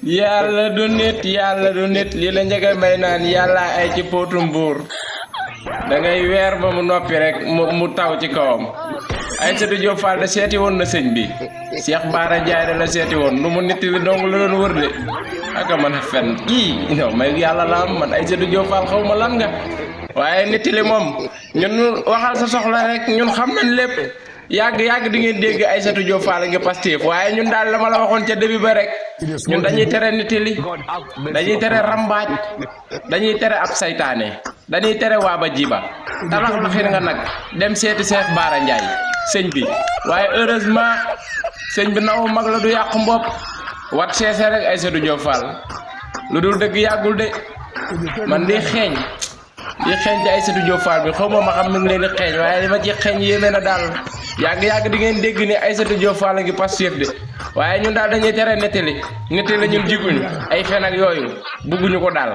yàlla du nit lii la njëkk a may naan yàlla ay ci póotum buur da ngay weer ba mu noppi rek mu taw ci kawam. Aïssatou Diop Fall da seeti woon na sëñ bi Cheikh Bara Ndiaye da la seeti woon nu mu nit li dong la doon wër de aka mën a fen kii non may yàlla la am man Aïssatou Diop Fall xaw ma lan nga waaye nit li moom ñun waxal sa soxla rek ñun xam nañ lépp yàgg di ngeen dégg Aïssatou Diop Fall nga Pastef waaye ñun daal la ma la waxoon ca début ba rek ñun dañuy tere nit li dañuy tere rambaaj dañuy tere ab saytaane dañuy tere waaba jiba talax du xir nga nag dem seeti Cheikh Bara Ndiaye sëñ bi waaye heureusement sëñ bi naw mag la du yàq mbopp wat seese rek Aïssatou Diop Fall lu dul dëgg yàggul de man di xeeñ ci Aïssatou Diop Fall bi xaw ma xam mi ngi leen di xeeñ waaye li ma ci xeeñ yéeme na daal yàgg di ngeen dégg ni Aïssatou Diop Fall ngi Pastef de waaye ñun daal dañuy tere nettali ñun jiguñu ay fen ak yooyu bugguñu ko daal